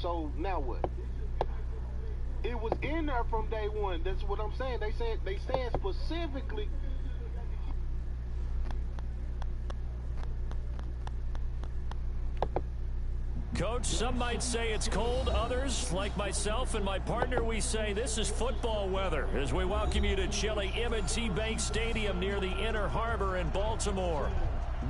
So now what? It was in there from day one. That's what I'm saying. They said specifically. Coach, some might say it's cold. Others, like myself and my partner, we say this is football weather as we welcome you to chilly M&T Bank Stadium near the Inner Harbor in Baltimore.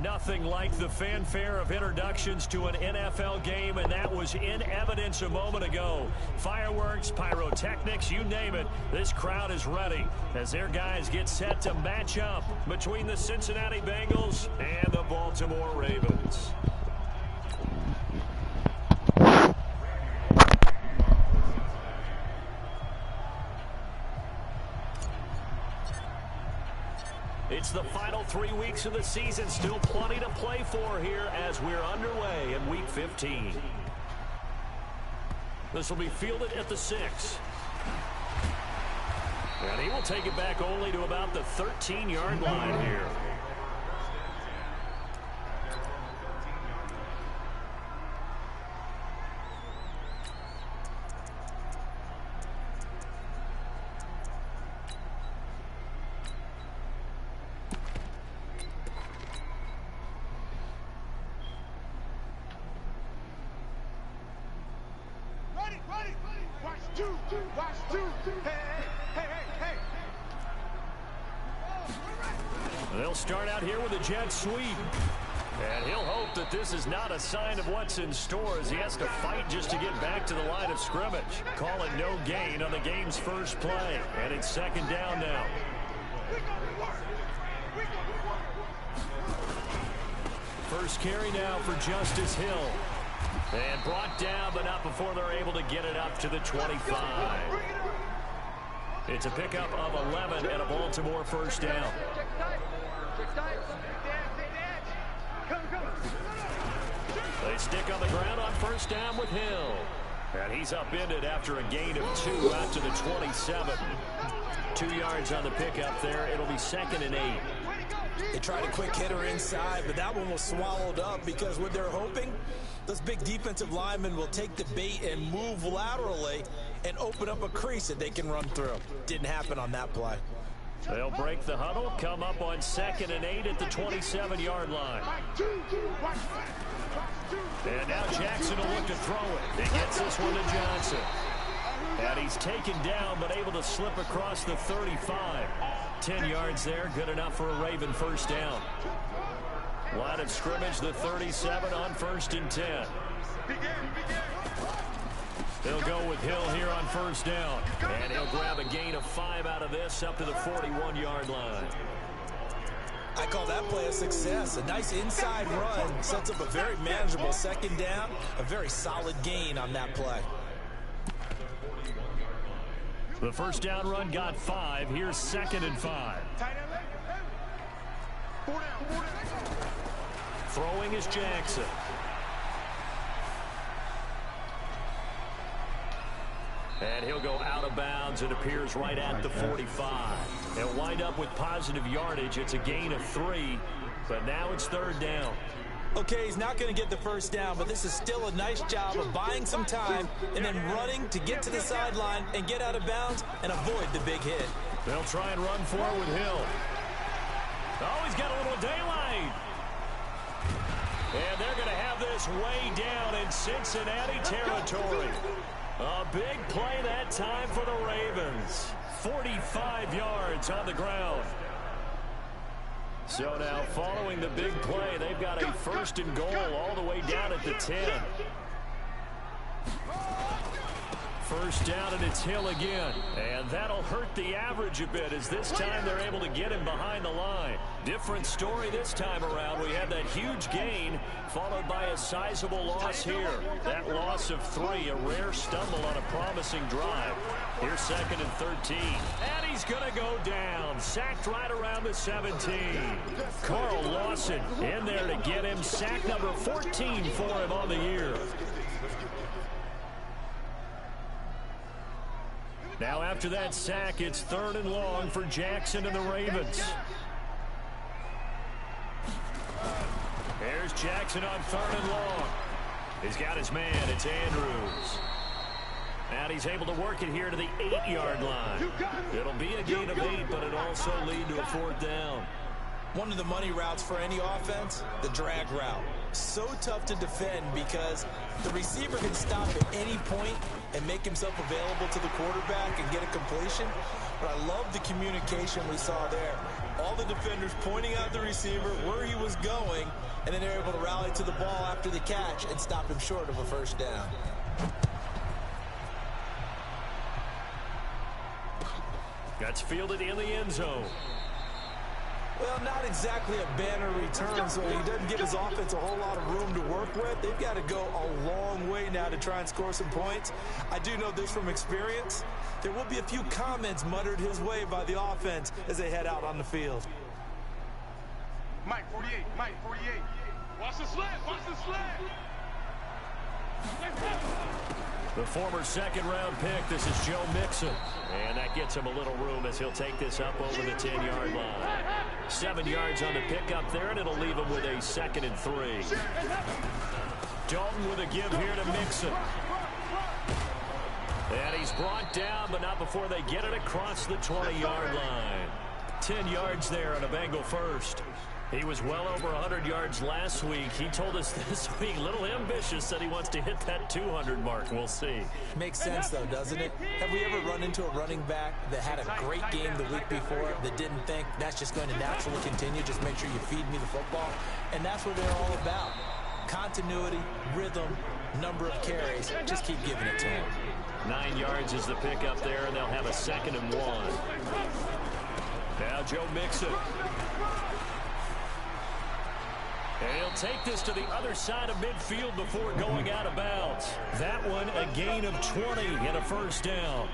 Nothing like the fanfare of introductions to an NFL game, and that was in evidence a moment ago. Fireworks, pyrotechnics, you name it. This crowd is ready as their guys get set to match up between the Cincinnati Bengals and the Baltimore Ravens. It's the final 3 weeks of the season. Still plenty to play for here as we're underway in Week 15. This will be fielded at the 6. And he will take it back only to about the 13-yard line here. They'll start out here with a jet sweep. And he'll hope that this is not a sign of what's in store as he has to fight just to get back to the line of scrimmage. Call it no gain on the game's first play. And it's second down now. First carry now for Justice Hill. And brought down, but not before they're able to get it up to the 25. It's a pickup of 11 and a Baltimore first down. They stick on the ground on first down with Hill. And he's upended after a gain of 2 out to the 27. 2 yards on the pickup there. It'll be 2nd and 8. They tried a quick hitter inside, but that one was swallowed up because what they're hoping, those big defensive linemen will take the bait and move laterally and open up a crease that they can run through. Didn't happen on that play. They'll break the huddle, come up on 2nd and 8 at the 27-yard line. And now Jackson will look to throw it. He gets this one to Johnson. And he's taken down, but able to slip across the 35. 10 yards there, good enough for a Raven first down. Line of scrimmage, the 37 on 1st and 10. They'll go with Hill here on first down. And he'll grab a gain of 5 out of this up to the 41-yard line. I call that play a success. A nice inside run sets up a very manageable second down. A very solid gain on that play. The first down run got 5. Here's 2nd and 5. Throwing is Jackson. And he'll go out of bounds. It appears right at the 45. They'll wind up with positive yardage. It's a gain of 3, but now it's 3rd down. Okay, he's not going to get the first down, but this is still a nice job of buying some time and then running to get to the sideline and get out of bounds and avoid the big hit. They'll try and run for it with Hill. Oh, he's got a little daylight. And they're going to have this way down in Cincinnati territory. A big play that time for the Ravens. 45 yards on the ground. So now, following the big play, they've got a 1st and goal all the way down at the 10. First down, and it's Hill again. And that'll hurt the average a bit, as this time they're able to get him behind the line. Different story this time around. We had that huge gain, followed by a sizable loss here. That loss of 3, a rare stumble on a promising drive. Here's 2nd and 13. And he's going to go down. Sacked right around the 17. Carl Lawson in there to get him. Sack number 14 for him on the year. Now after that sack, it's 3rd and long for Jackson and the Ravens. Here's Jackson on 3rd and long. He's got his man. It's Andrews. And he's able to work it here to the 8-yard line. It'll be a gain of 8, but it'll also lead to a 4th down. One of the money routes for any offense, the drag route. So tough to defend because the receiver can stop at any point and make himself available to the quarterback and get a completion. But I love the communication we saw there. All the defenders pointing out the receiver where he was going, and then they're able to rally to the ball after the catch and stop him short of a 1st down. That's fielded in the end zone. Well, not exactly a banner return, so he doesn't give his offense a whole lot of room to work with. They've got to go a long way now to try and score some points. I do know this from experience. There will be a few comments muttered his way by the offense as they head out on the field. Mike 48, Mike 48. Watch the slant, watch the slant. The former 2nd-round pick, this is Joe Mixon. And that gets him a little room as he'll take this up over the 10-yard line. 7 yards on the pickup there, and it'll leave him with a 2nd and 3. Dalton with a give here to Mixon. And he's brought down, but not before they get it across the 20-yard line. 10 yards there on a Bengal first. He was well over 100 yards last week. He told us this week, a little ambitious, said he wants to hit that 200 mark. We'll see. Makes sense, though, doesn't it? Have we ever run into a running back that had a great game the week before that didn't think that's just going to naturally continue? Just make sure you feed me the football. And that's what they're all about. Continuity, rhythm, number of carries. Just keep giving it to him. 9 yards is the pickup there, and they'll have a 2nd and 1. Now Joe Mixon. And he'll take this to the other side of midfield before going out of bounds. That one, a gain of 20 and a 1st down.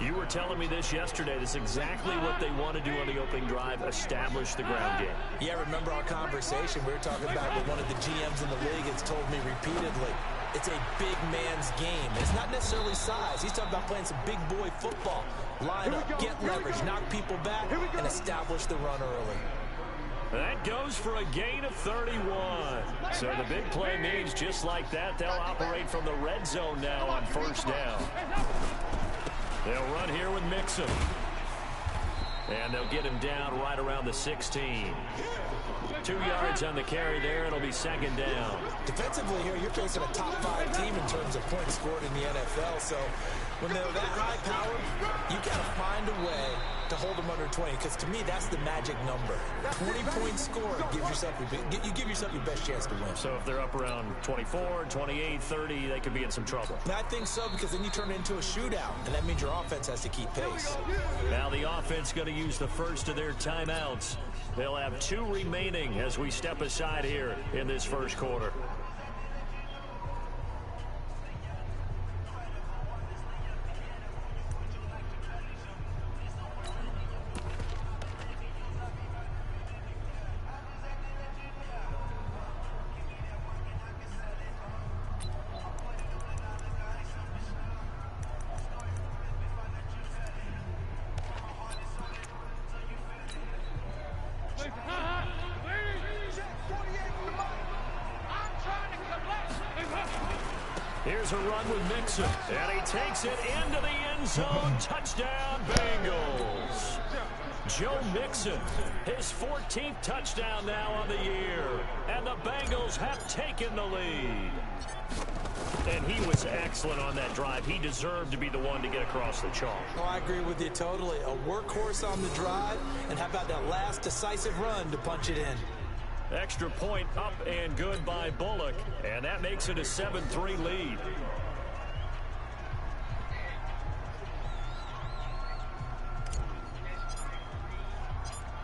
You were telling me this yesterday. This is exactly what they want to do on the opening drive, establish the ground game. Yeah, remember our conversation. We were talking about what one of the GMs in the league has told me repeatedly. It's a big man's game. It's not necessarily size. He's talking about playing some big boy football. Line up, get leverage, knock people back, and establish the run early. That goes for a gain of 31. So the big play means just like that, they'll operate from the red zone now on 1st down. They'll run here with Mixon. And they'll get him down right around the 16. 2 yards on the carry there. It'll be 2nd down. Defensively here, you're facing a top 5 team in terms of points scored in the NFL. So when they're that high powered, you got to find a way to hold them under 20, because to me that's the magic number. 20 points scored gives yourself you give yourself your best chance to win. So if they're up around 24, 28, 30, they could be in some trouble. And I think so, because then you turn it into a shootout, and that means your offense has to keep pace. Now the offense going to use the first of their timeouts. They'll have 2 remaining as we step aside here in this first quarter. Here's a run with Mixon, and he takes it into the end zone. Touchdown, Bengals. Joe Mixon, his 14th touchdown now on the year, and the Bengals have taken the lead. And he was excellent on that drive. He deserved to be the one to get across the chalk. Oh, I agree with you totally. A workhorse on the drive, and how about that last decisive run to punch it in? Extra point up and good by Bullock, and that makes it a 7-3 lead.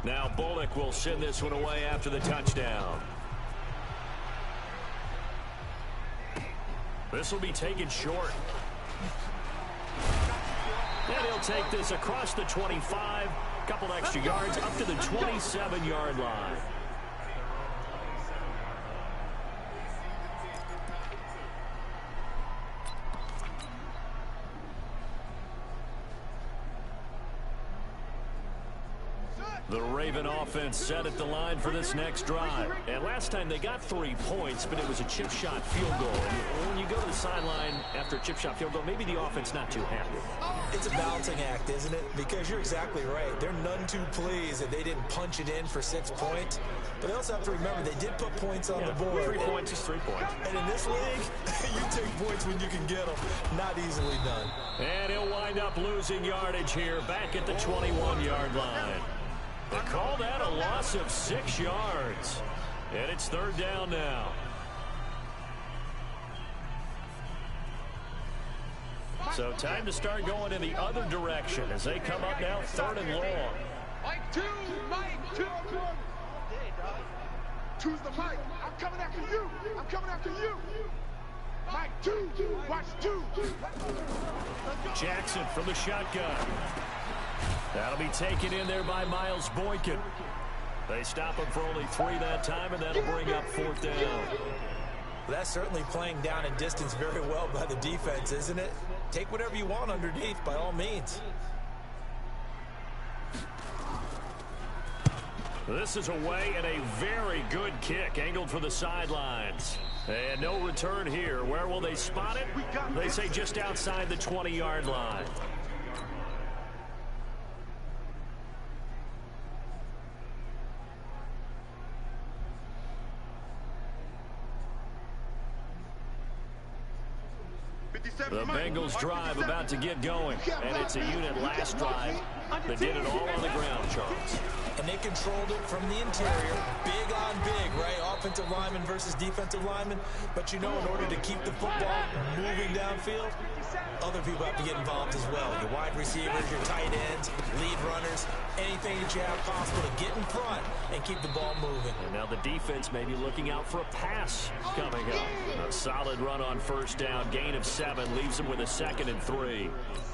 Now Bullock will send this one away after the touchdown. This will be taken short. And he'll take this across the 25. Couple extra yards up to the 27-yard line. The Raven offense set at the line for this next drive. And last time they got 3 points, but it was a chip shot field goal. And when you go to the sideline after a chip shot field goal, maybe the offense not too happy. It's a balancing act, isn't it? Because you're exactly right. They're none too pleased that they didn't punch it in for 6 points. But they also have to remember they did put points on the board. 3 points is 3 points. And in this league, you take points when you can get them. Not easily done. And he'll wind up losing yardage here back at the 21-yard line. They call that a loss of 6 yards. And it's 3rd down now. So time to start going in the other direction as they come up now 3rd and long. Mike 2, Mike 2. Choose the mic. I'm coming after you. I'm coming after you. Mike 2, watch 2. Jackson from the shotgun. That'll be taken in there by Miles Boykin. They stop him for only 3 that time, and that'll bring up 4th down. Well, that's certainly playing down in distance very well by the defense, isn't it? Take whatever you want underneath, by all means. This is away and a very good kick angled for the sidelines. And no return here. Where will they spot it? They say just outside the 20-yard line. The Bengals drive about to get going, and it's a unit last drive that did it all on the ground, Charles. And they controlled it from the interior, big on big, right? Offensive lineman versus defensive lineman. But you know, in order to keep the football moving downfield, other people have to get involved as well. Your wide receivers, your tight ends, lead runners, anything that you have possible to get in front and keep the ball moving. And now the defense may be looking out for a pass coming up. A solid run on 1st down, gain of 7, leaves him with a 2nd and 3.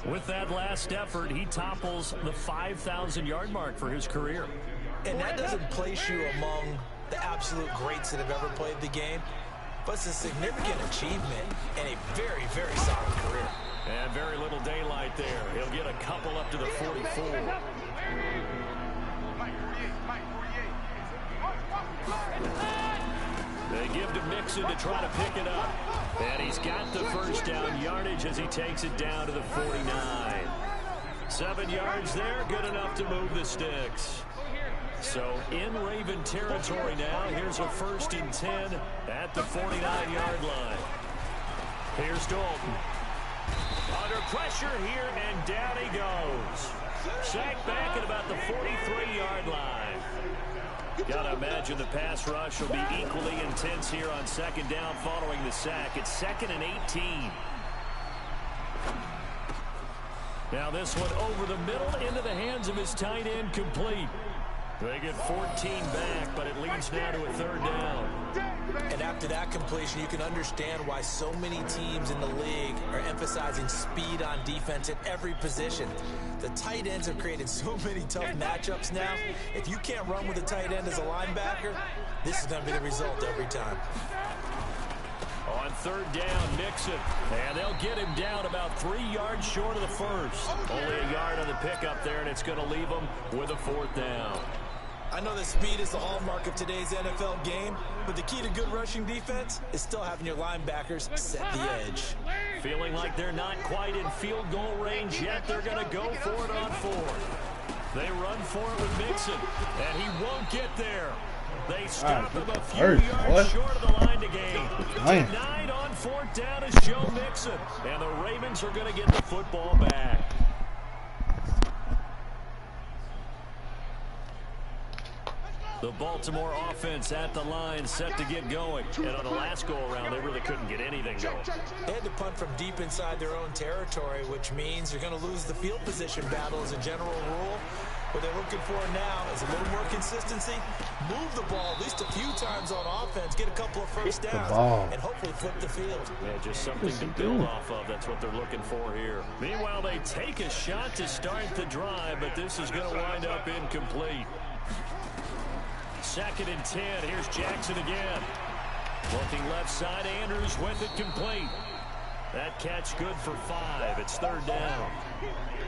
With that last effort, he topples the 5,000-yard mark for his career. And that doesn't place you among the absolute greats that have ever played the game, but it's a significant achievement and a very, very solid career. And very little daylight there. He'll get a couple up to the 44. They give to Mixon to try to pick it up. And he's got the 1st down yardage as he takes it down to the 49. 7 yards there, good enough to move the sticks. So in Raven territory now, here's a 1st and 10 at the 49-yard line. Here's Dalton. Under pressure here, and down he goes. Sacked back at about the 43-yard line. Gotta imagine the pass rush will be equally intense here on 2nd down following the sack. It's 2nd and 18. Now this one over the middle into the hands of his tight end, complete. They get 14 back, but it leads now to a 3rd down. And after that completion, you can understand why so many teams in the league are emphasizing speed on defense at every position. The tight ends have created so many tough matchups now. If you can't run with a tight end as a linebacker, this is going to be the result every time. On 3rd down, Mixon. And they'll get him down about 3 yards short of the 1st. Only a yard on the pickup there, and it's going to leave him with a 4th down. I know that speed is the hallmark of today's NFL game, but the key to good rushing defense is still having your linebackers set the edge. Feeling like they're not quite in field goal range yet, they're going to go for it on 4th. They run for it with Mixon, and he won't get there. They stop him a few yards short of the line to gain. Denied on 4th down is Joe Mixon, and the Ravens are going to get the football back. The Baltimore offense at the line set to get going. And on the last go-around, they really couldn't get anything going. They had to punt from deep inside their own territory, which means you're going to lose the field position battle as a general rule. What they're looking for now is a little more consistency, move the ball at least a few times on offense, get a couple of first downs, and hopefully flip the field. Yeah, just something to build off of. That's what they're looking for here. Meanwhile, they take a shot to start the drive, but this is going to wind up incomplete. 2nd and 10. Here's Jackson again. Looking left side, Andrews with it complete. That catch good for 5. It's 3rd down.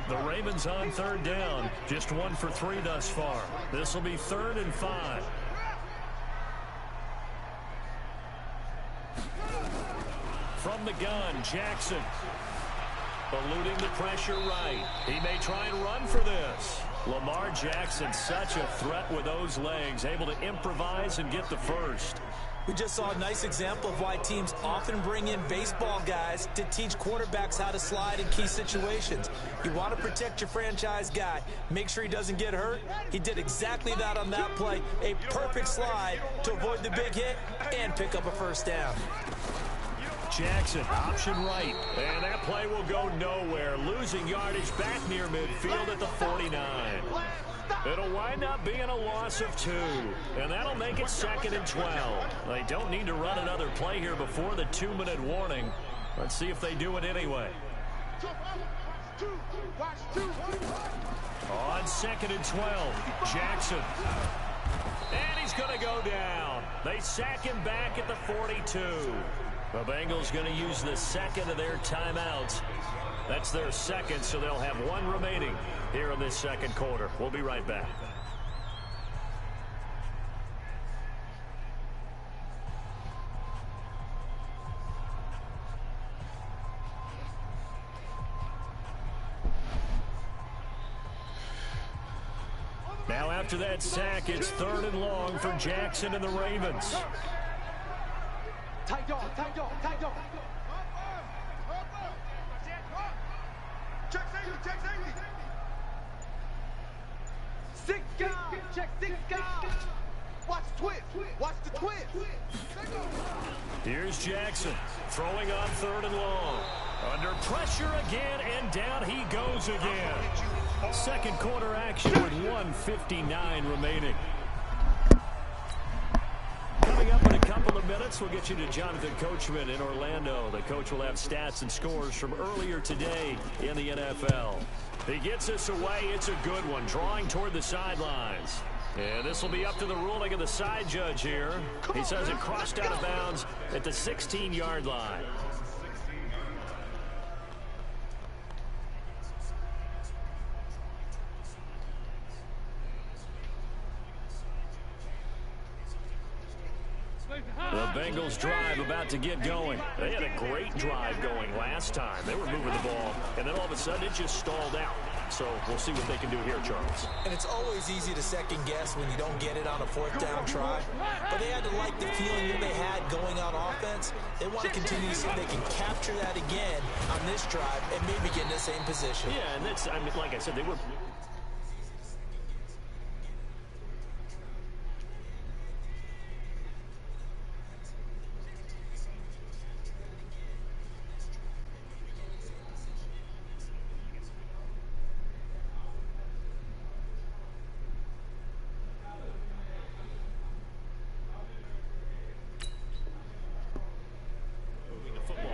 The Ravens on 3rd down. Just 1 for 3 thus far. This will be 3rd and 5. From the gun, Jackson. Eluding the pressure right. He may try and run for this. Lamar Jackson, such a threat with those legs, able to improvise and get the first. We just saw a nice example of why teams often bring in baseball guys to teach quarterbacks how to slide in key situations. You want to protect your franchise guy. Make sure he doesn't get hurt. He did exactly that on that play. A perfect slide to avoid the big hit and pick up a first down. Jackson, option right. And that play will go nowhere. Losing yardage back near midfield at the 49. It'll wind up being a loss of 2. And that'll make it 2nd and 12. They don't need to run another play here before the 2-minute warning. Let's see if they do it anyway. On 2nd and 12, Jackson. And he's going to go down. They sack him back at the 42. The Bengals going to use the 2nd of their timeouts. That's their 2nd, so they'll have 1 remaining here in this 2nd quarter. We'll be right back. Now after that sack, it's 3rd and long for Jackson and the Ravens. Tight dog. Check safety. 6 guys. Check 6 guys. Watch the twist. Here's Jackson throwing on 3rd and long. Under pressure again, and down he goes again. 2nd quarter action with 1:59 remaining. Coming up in a couple of minutes, we'll get you to Jonathan Coachman in Orlando. The coach will have stats and scores from earlier today in the NFL. He gets us away. It's a good one, drawing toward the sidelines. And this will be up to the ruling of the side judge here. He says it crossed out of bounds at the 16-yard line. The Bengals drive about to get going. They had a great drive going last time. They were moving the ball, and then all of a sudden it just stalled out. So we'll see what they can do here, Charles. And it's always easy to second guess when you don't get it on a 4th down try. But they had to like the feeling that they had going on offense. They want to continue to see if they can capture that again on this drive and maybe get in the same position. Yeah, and that's, I mean, like I said, they were...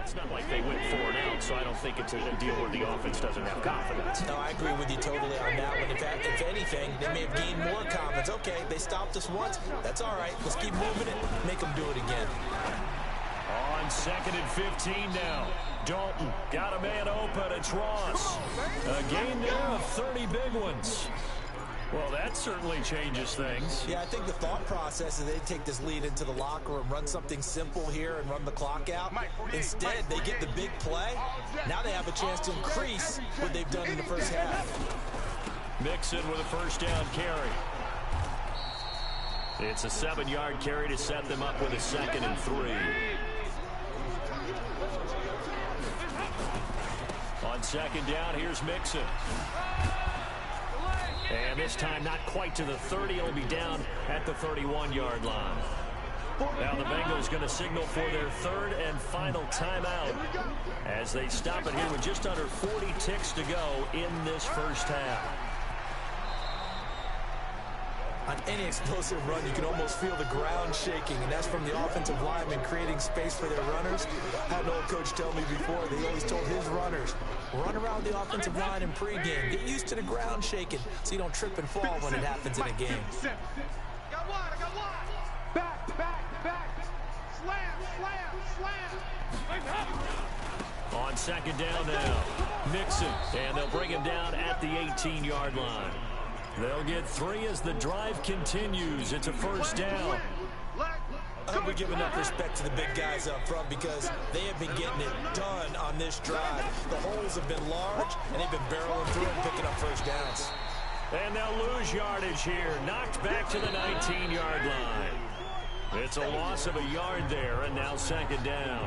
It's not like they went 4 and out, so I don't think it's a deal where the offense doesn't have confidence. No, I agree with you totally on that one. In fact, if anything, they may have gained more confidence. Okay, they stopped us once. That's all right. Let's keep moving it. Make them do it again. On 2nd and 15 now. Dalton got a man open. It's Ross. A gain there of 30 big ones. Well, that certainly changes things. Yeah, I think the thought process is they take this lead into the locker room, run something simple here and run the clock out. Instead, they get the big play. Now they have a chance to increase what they've done in the first half. Mixon with a first down carry. It's a 7-yard carry to set them up with a 2nd and 3. On 2nd down, here's Mixon. And this time not quite to the 30. It'll be down at the 31-yard line. Now the Bengals going to signal for their 3rd and final timeout as they stop it here with just under 40 ticks to go in this first half. On any explosive run, you can almost feel the ground shaking, and that's from the offensive linemen creating space for their runners. I had an old coach tell me before, they always told his runners, run around the offensive line in pregame. Get used to the ground shaking so you don't trip and fall when it happens in a game. Got wide, I got wide. Back, back, back. Slam, slam, slam. On second down now, Mixon, and they'll bring him down at the 18-yard line. They'll get 3 as the drive continues. It's a first down. I hope we give enough respect to the big guys up front because they have been getting it done on this drive. The holes have been large, and they've been barreling through and picking up first downs. And they'll lose yardage here, knocked back to the 19-yard line. It's a loss of a yard there, and now second down.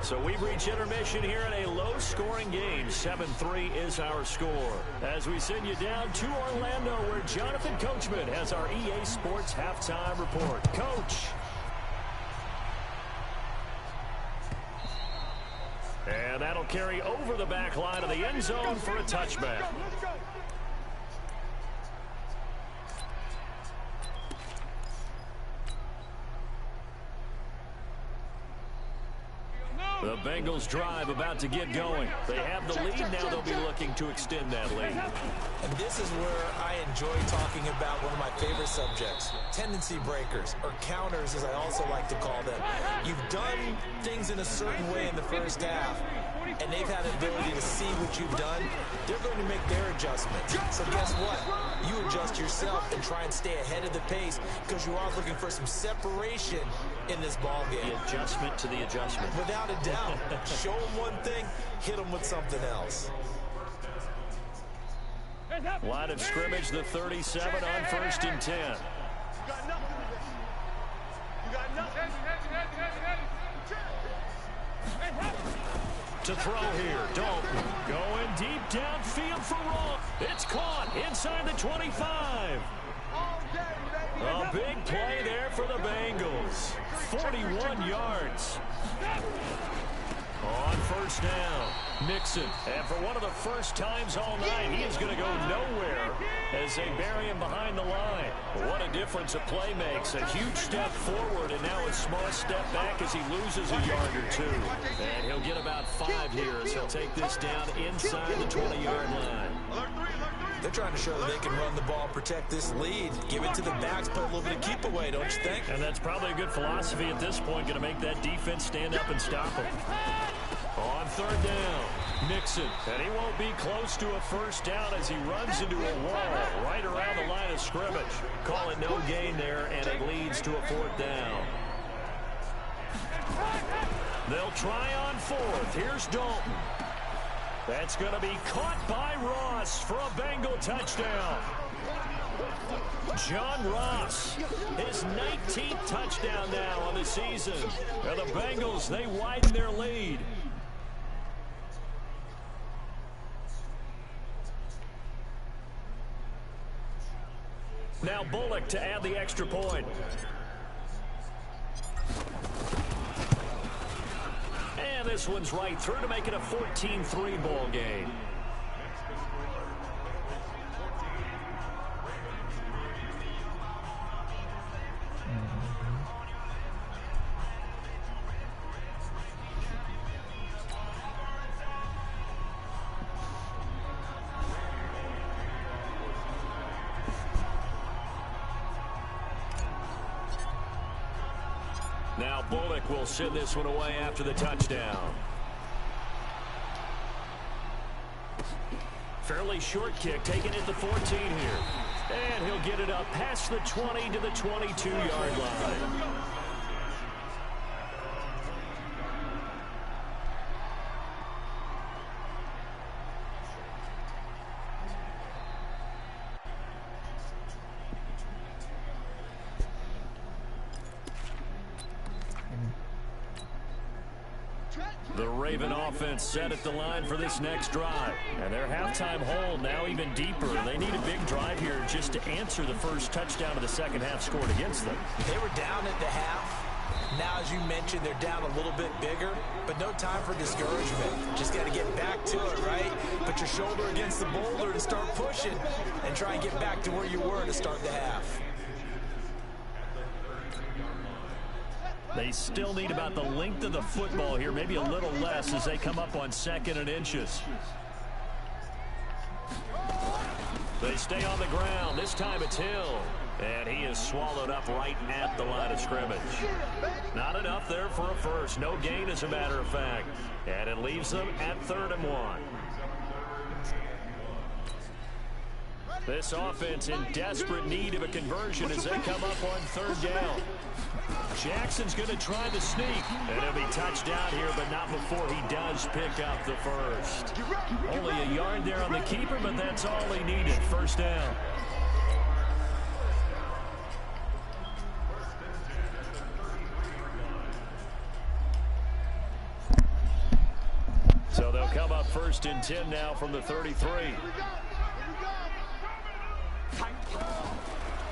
So we've reached intermission here in a low-scoring game. 7-3 is our score. As we send you down to Orlando, where Jonathan Coachman has our EA Sports halftime report. Coach. And that'll carry over the back line of the end zone for a touchback. The Bengals drive about to get going. They have the lead. Now they'll be looking to extend that lead. And this is where I enjoy talking about one of my favorite subjects, tendency breakers, or counters as I also like to call them. You've done things in a certain way in the first half, and they've had the ability to see what you've done. They're going to make their adjustments. So guess what? You adjust yourself and try and stay ahead of the pace because you are looking for some separation in this ball game. The adjustment to the adjustment. Without a doubt. Show them one thing, hit them with something else. Line of scrimmage, the 37 on 1st and 10. You got nothing today. You got nothing. To throw here, Dalton going deep downfield for Roll. It's caught inside the 25. A big play there for the Bengals. 41 yards. On first down, Mixon. And for one of the first times all night, he is going to go nowhere as they bury him behind the line. What a difference a play makes. A huge step forward and now a small step back as he loses a yard or 2. And he'll get about 5 here as he'll take this down inside the 20-yard line. They're trying to show that they can run the ball, protect this lead, give it to the backs, put a little bit of keep away, don't you think? And that's probably a good philosophy at this point, going to make that defense stand up and stop him. On third down, Mixon, and he won't be close to a first down as he runs into a wall right around the line of scrimmage. Call it no gain there, and it leads to a 4th down. They'll try on 4th. Here's Dalton. That's going to be caught by Ross for a Bengal touchdown. John Ross, his 19th touchdown now on the season. And the Bengals, they widen their lead. Now Bullock to add the extra point. And this one's right through to make it a 14-3 ball game. Now Bullock will send this one away after the touchdown. Fairly short kick, taken at the 14 here. And he'll get it up past the 20 to the 22-yard line. The Raven offense set at the line for this next drive. And their halftime hole now even deeper. They need a big drive here just to answer the first touchdown of the second half scored against them. They were down at the half. Now, as you mentioned, they're down a little bit bigger, but no time for discouragement. Just got to get back to it, right? Put your shoulder against the boulder and start pushing and try and get back to where you were to start the half. They still need about the length of the football here, maybe a little less as they come up on 2nd and inches. They stay on the ground. This time it's Hill. And he is swallowed up right at the line of scrimmage. Not enough there for a first. No gain, as a matter of fact. And it leaves them at 3rd and 1. This offense in desperate need of a conversion as they come up on 3rd down. Jackson's going to try the sneak. And he'll be touched down here, but not before he does pick up the first. Only a yard there on the keeper, but that's all he needed. 1st down. So they'll come up 1st and 10 now from the 33.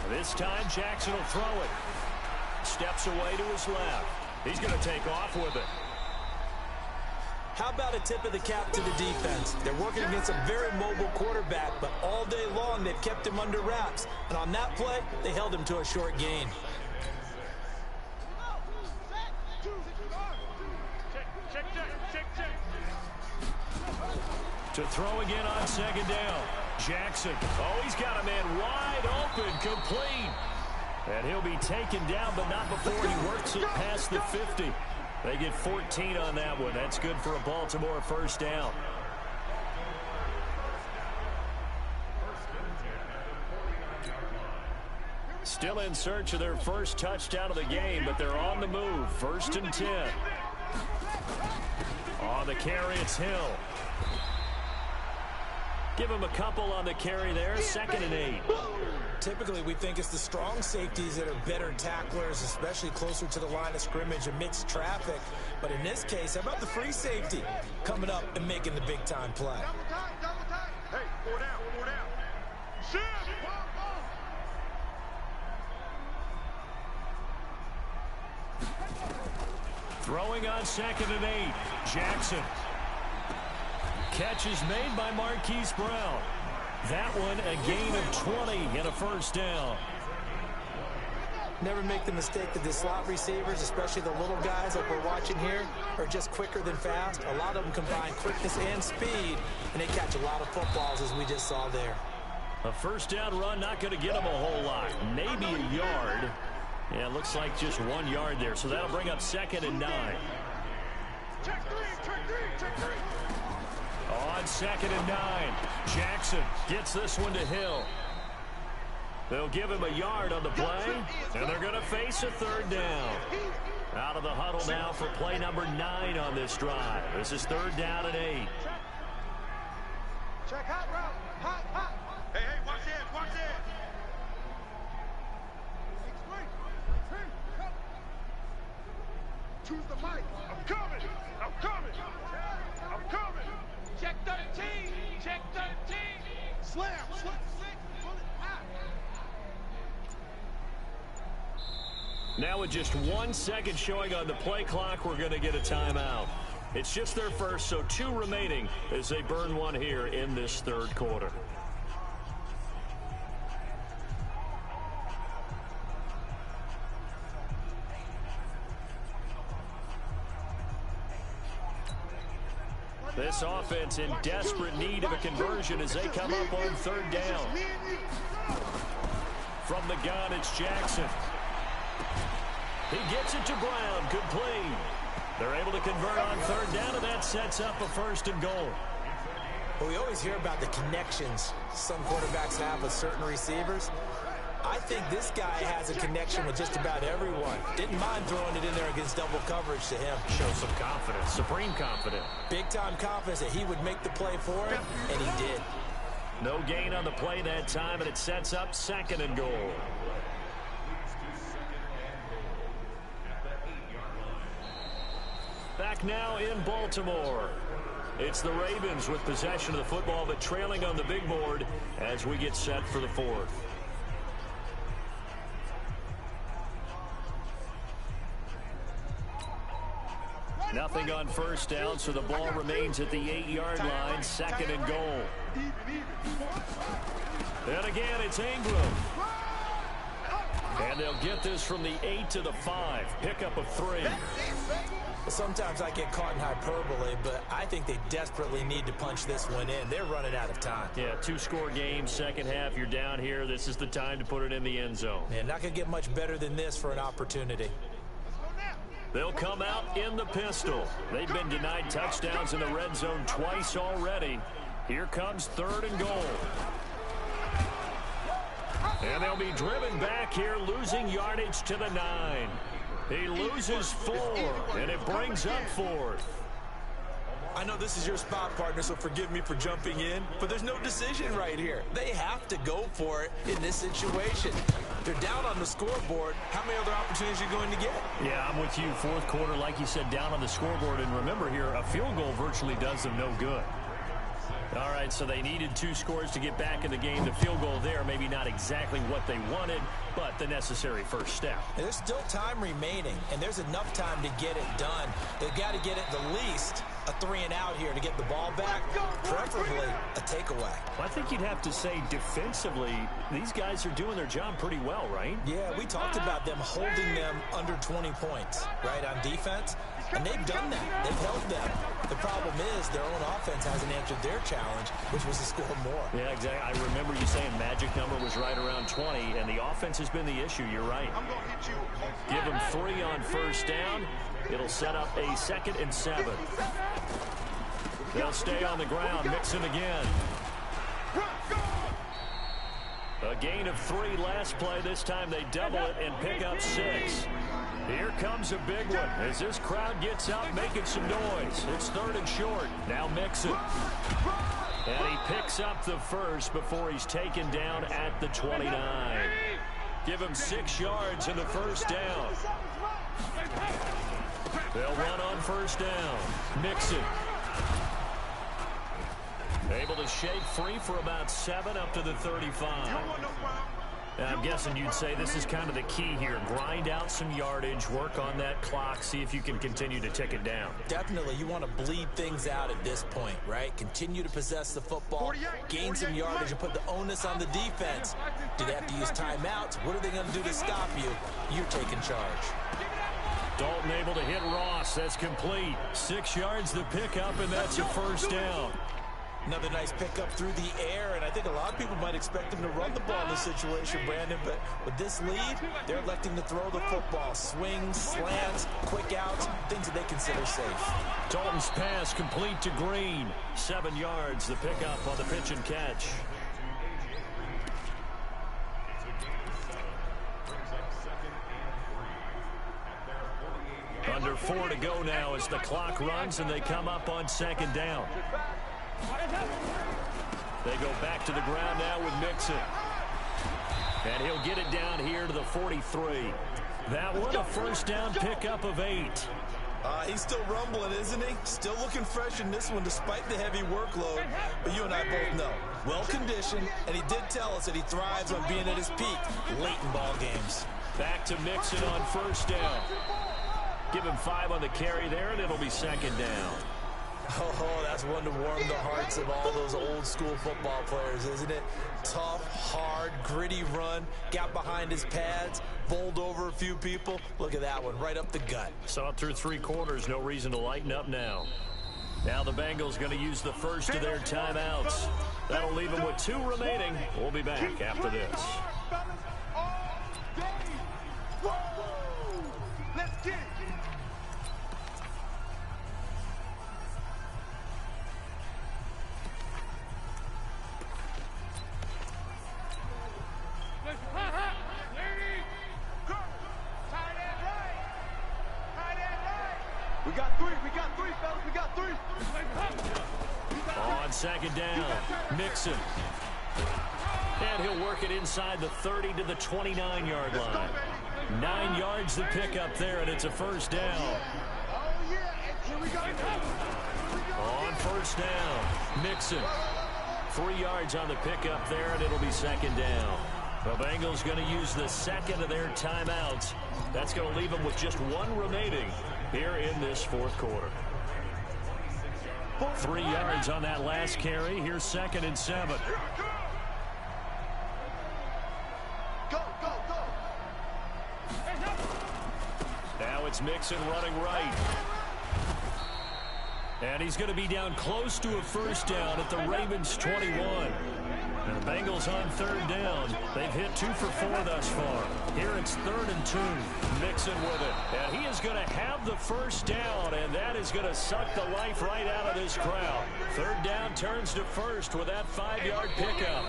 This time Jackson will throw it. Steps away to his left. He's going to take off with it. How about a tip of the cap to the defense? They're working against a very mobile quarterback, but all day long they've kept him under wraps. And on that play, they held him to a short gain. To throw again on 2nd down. Jackson. Oh, he's got a man wide open, complete. And he'll be taken down, but not before he works it past the 50. They get 14 on that one. That's good for a Baltimore 1st down. Still in search of their first touchdown of the game, but they're on the move. 1st and 10. On the carry, it's Hill. Give him a couple on the carry there. 2nd and 8. Typically, we think it's the strong safeties that are better tacklers, especially closer to the line of scrimmage amidst traffic. But in this case, how about the free safety coming up and making the big-time play? Hey, 4 down, 4 down. Shit! Throwing on 2nd and 8. Jackson. Catch is made by Marquise Brown. That one a gain of 20 and a 1st down. Never make the mistake that the slot receivers, especially the little guys like we're watching here, are just quicker than fast. A lot of them combine quickness and speed, and they catch a lot of footballs as we just saw there. A 1st down run, not going to get them a whole lot. Maybe a yard. Yeah, it looks like just 1 yard there. So that'll bring up 2nd and 9. Check 3, check 3, check 3. On 2nd and 9, Jackson gets this one to Hill. They'll give him a yard on the play, and they're going to face a 3rd down. Out of the huddle now for play number 9 on this drive. This is 3rd down and 8. Check hot route. Hot, hot. Hey, hey, watch this, watch this. Choose the mic. I'm coming. I'm coming. I'm coming. Check 13. Check 13. Slam. Slam. Now with just 1 second showing on the play clock, we're going to get a timeout. It's just their first, so 2 remaining as they burn one here in this 3rd quarter. This offense in desperate need of a conversion as they come up on 3rd down. From the gun, it's Jackson. He gets it to Brown, complete. They're able to convert on 3rd down, and that sets up a 1st and goal. Well, we always hear about the connections some quarterbacks have with certain receivers. I think this guy has a connection with just about everyone. Didn't mind throwing it in there against double coverage to him. Show some confidence, supreme confidence. Big-time confidence that he would make the play for him, and he did. No gain on the play that time, and it sets up 2nd and goal. Back now in Baltimore. It's the Ravens with possession of the football, but trailing on the big board as we get set for the 4th. Nothing on 1st down, so the ball remains at the 8-yard line, 2nd and goal. And again, it's Ingram. And they'll get this from the 8 to the 5. Pickup of 3. Sometimes I get caught in hyperbole, but I think they desperately need to punch this one in. They're running out of time. Yeah, 2-score game, second half. You're down here. This is the time to put it in the end zone. Man, not going to get much better than this for an opportunity. They'll come out in the pistol. They've been denied touchdowns in the red zone twice already. Here comes 3rd and goal. And they'll be driven back here, losing yardage to the 9. He loses 4, and it brings up 4th. I know this is your spot, partner, so forgive me for jumping in, but there's no decision right here. They have to go for it in this situation. They're down on the scoreboard. How many other opportunities are you going to get? Yeah, I'm with you. 4th quarter, like you said, down on the scoreboard. And remember here, a field goal virtually does them no good. All right, so they needed 2 scores to get back in the game. The field goal there, maybe not exactly what they wanted, but the necessary first step. And there's still time remaining, and there's enough time to get it done. They've got to get at the least a 3-and-out here to get the ball back, preferably a takeaway. Well, I think you'd have to say defensively, these guys are doing their job pretty well, right? Yeah, we talked about them holding them under 20 points, right, on defense. And they've done that. They've held them. The problem is their own offense hasn't answered their challenge, which was to score more. Yeah, exactly. I remember you saying magic number was right around 20, and the offense has been the issue. You're right. Give them 3 on first down. It'll set up a 2nd and 7. They'll stay on the ground. Mixon again. A gain of 3 last play. This time they double it and pick up 6. Here comes a big one as this crowd gets out making some noise. It's 3rd and short. Now Mixon. And he picks up the first before he's taken down at the 29. Give him 6 yards in the first down. They'll run on first down. Mixon. Able to shake free for about 7 up to the 35. I'm guessing you'd say this is kind of the key here. Grind out some yardage, work on that clock, see if you can continue to tick it down. Definitely. You want to bleed things out at this point, right? Continue to possess the football, gain some yardage, and put the onus on the defense. Do they have to use timeouts? What are they going to do to stop you? You're taking charge. Dalton able to hit Ross. That's complete. 6 yards the pickup, and that's a first down. Another nice pickup through the air, and I think a lot of people might expect him to run the ball in this situation, Brandon, but with this lead, they're electing to throw the football. Swings, slants, quick outs, things that they consider safe. Dalton's pass complete to Green. 7 yards, the pickup on the pitch and catch. Under 4 to go now as the clock runs, and they come up on 2nd down. They go back to the ground now with Mixon. And he'll get it down here to the 43. That one a first down pickup of 8. He's still rumbling, isn't he? Still looking fresh in this one despite the heavy workload. But you and I both know, well-conditioned, and he did tell us that he thrives on being at his peak late in ball games. Back to Mixon on first down. Give him 5 on the carry there, and it'll be 2nd down. Oh, that's one to warm the hearts of all those old-school football players, isn't it? Tough, hard, gritty run, got behind his pads, bowled over a few people. Look at that one, right up the gut. Saw it through 3 quarters, no reason to lighten up now. Now the Bengals going to use the first of their timeouts. That'll leave them with 2 remaining. We'll be back after this. Let's get it. We got three, fellas, we got 3. On 2nd down, Mixon. And he'll work it inside the 30 to the 29-yard line. 9 yards to pick up there, and it's a first down. Oh, yeah, here we go. On first down, Mixon. 3 yards on the pickup there, and it'll be 2nd down. The Bengals going to use the 2nd of their timeouts. That's going to leave them with just 1 remaining here in this 4th quarter. 3 yards on that last carry. Here's 2nd and 7. Go, go, go. it's Mixon running right. And he's going to be down close to a first down at the Ravens' 21. And the Bengals on third down. They've hit 2 for 4 thus far. Here it's 3rd and 2. Mixon with it. And he is going to have the first down, and that is going to suck the life right out of this crowd. 3rd down turns to first with that 5-yard pickup.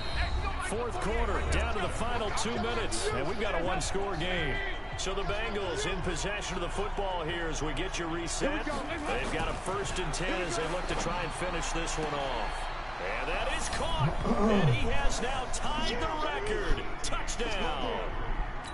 4th quarter, down to the final 2 minutes, and we've got a 1-score game. So the Bengals in possession of the football here as we get you reset. They've got a 1st and 10 as they look to try and finish this one off. And that is caught. And he has now tied the record. Touchdown.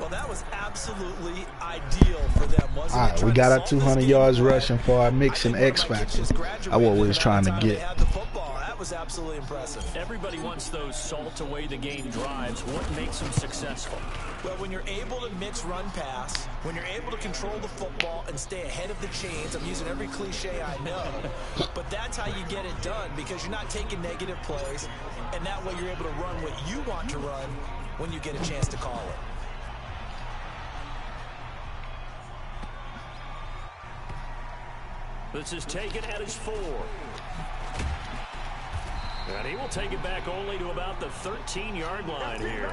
Well, that was absolutely ideal for them, wasn't it? All right, we got our 200 yards rushing for our Mixon X Factor. That's what we was trying to get. That was absolutely impressive. Everybody wants those salt-away-the-game drives. What makes them successful? Well, when you're able to mix run pass, when you're able to control the football and stay ahead of the chains, I'm using every cliche I know, but that's how you get it done because you're not taking negative plays, and that way you're able to run what you want to run when you get a chance to call it. This is taken at his 4. And he will take it back only to about the 13-yard line here.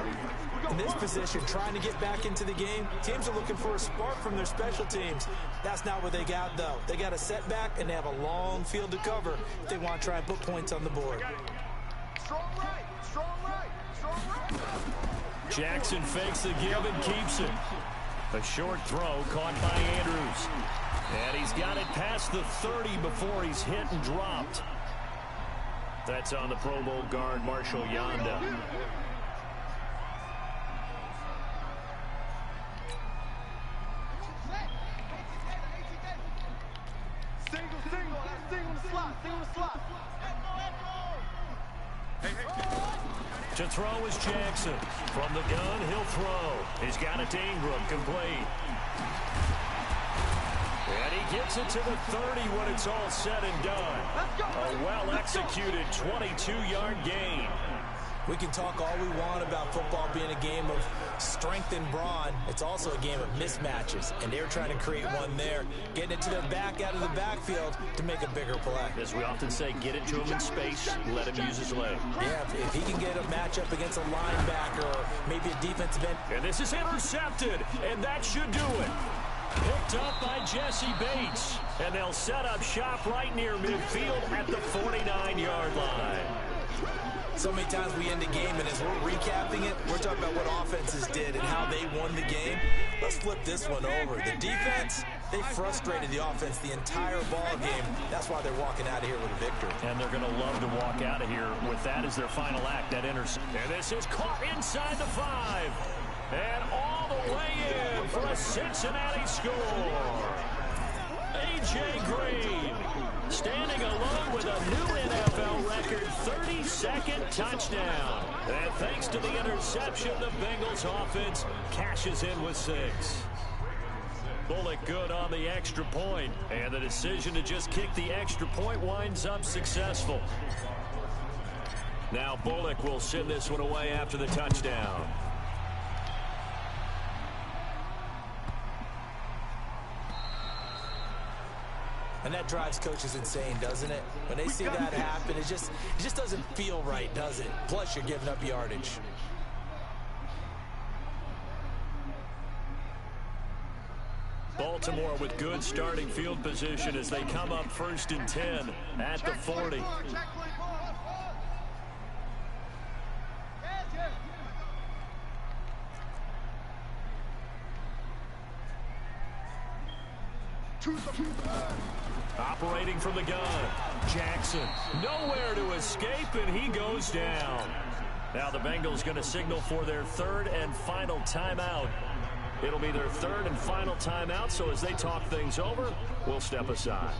In this position, trying to get back into the game, teams are looking for a spark from their special teams. That's not what they got, though. They got a setback, and they have a long field to cover if they want to try and put points on the board. Strong right, strong right, strong right. Jackson fakes the give and keeps it. A short throw caught by Andrews. And he's got it past the 30 before he's hit and dropped. That's on the Pro Bowl guard, Marshall Yanda. Single on the slot. To throw is Jackson. From the gun, he'll throw. He's got it to Ingram, complete. And he gets it to the 30 when it's all said and done. A well-executed 22-yard gain. We can talk all we want about football being a game of strength and brawn. It's also a game of mismatches, and they're trying to create one there, getting it to their back out of the backfield to make a bigger play. As we often say, get it to him in space, let him use his leg. Yeah, if he can get a matchup against a linebacker or maybe a defensive end. And this is intercepted, and that should do it. Picked up by Jesse Bates. And they'll set up shop right near midfield at the 49-yard line. So many times we end a game, and as we're recapping it, we're talking about what offenses did and how they won the game. Let's flip this one over. The defense, they frustrated the offense the entire ball game. That's why they're walking out of here with a victory. And they're going to love to walk out of here with that as their final act, that interception. And this is caught inside the 5. And all the way in for a Cincinnati score. A.J. Green standing alone with a new NFL record 32nd touchdown. And thanks to the interception, the Bengals offense cashes in with 6. Bullock good on the extra point, and the decision to just kick the extra point winds up successful. Now Bullock will send this one away after the touchdown. And that drives coaches insane, doesn't it? When they see that happen, it just doesn't feel right, does it? Plus, you're giving up yardage. Baltimore with good starting field position as they come up 1st and 10 at the 40. Operating from the gun, Jackson nowhere to escape, and he goes down. Now the Bengals going to signal for their 3rd and final timeout. It'll be their 3rd and final timeout, so as they talk things over, we'll step aside.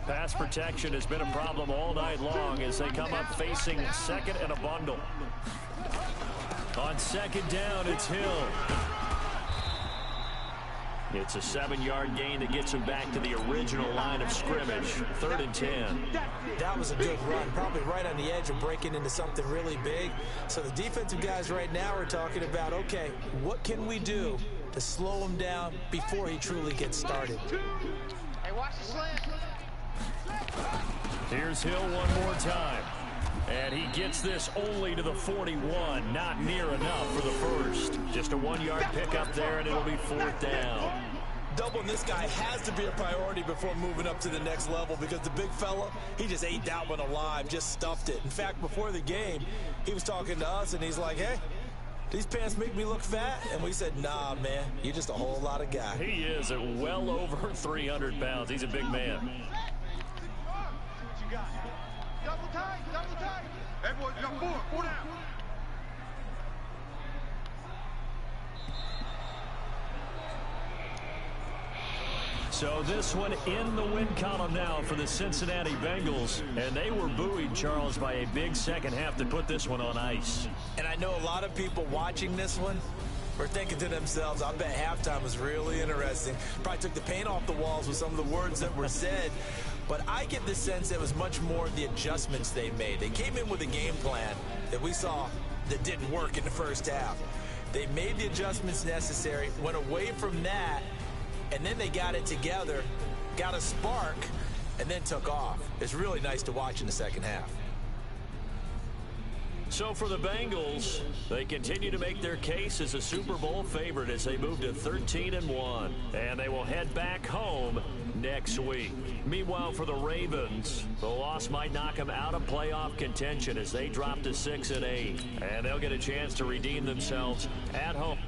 Pass protection has been a problem all night long as they come up facing 2nd and a bundle. On 2nd down, it's Hill. It's a 7-yard gain that gets him back to the original line of scrimmage. 3rd and 10. That was a good run, probably right on the edge of breaking into something really big. So the defensive guys right now are talking about, okay, what can we do to slow him down before he truly gets started. Hey, watch the slant. Here's Hill one more time. And he gets this only to the 41. Not near enough for the first. Just a 1-yard pickup there, and it'll be 4th down. Doubling this guy has to be a priority before moving up to the next level because the big fella, he just ate that one alive, just stuffed it. In fact, before the game, he was talking to us, and he's like, hey, these pants make me look fat? And we said, nah, man, you're just a whole lot of guy. He is at well over 300 pounds. He's a big man. See what you got. Double tight, double tight. Hey, boys, you got 4 down. So this one in the win column now for the Cincinnati Bengals. And they were buoyed, Charles, by a big second half to put this one on ice. And I know a lot of people watching this one were thinking to themselves, I bet halftime was really interesting. Probably took the paint off the walls with some of the words that were said. But I get the sense it was much more the adjustments they made. They came in with a game plan that we saw that didn't work in the first half. They made the adjustments necessary, went away from that, and then they got it together, got a spark, and then took off. It's really nice to watch in the second half. So for the Bengals, they continue to make their case as a Super Bowl favorite as they move to 13-1. And they will head back home next week. Meanwhile, for the Ravens, the loss might knock them out of playoff contention as they drop to 6-8. And they'll get a chance to redeem themselves at home.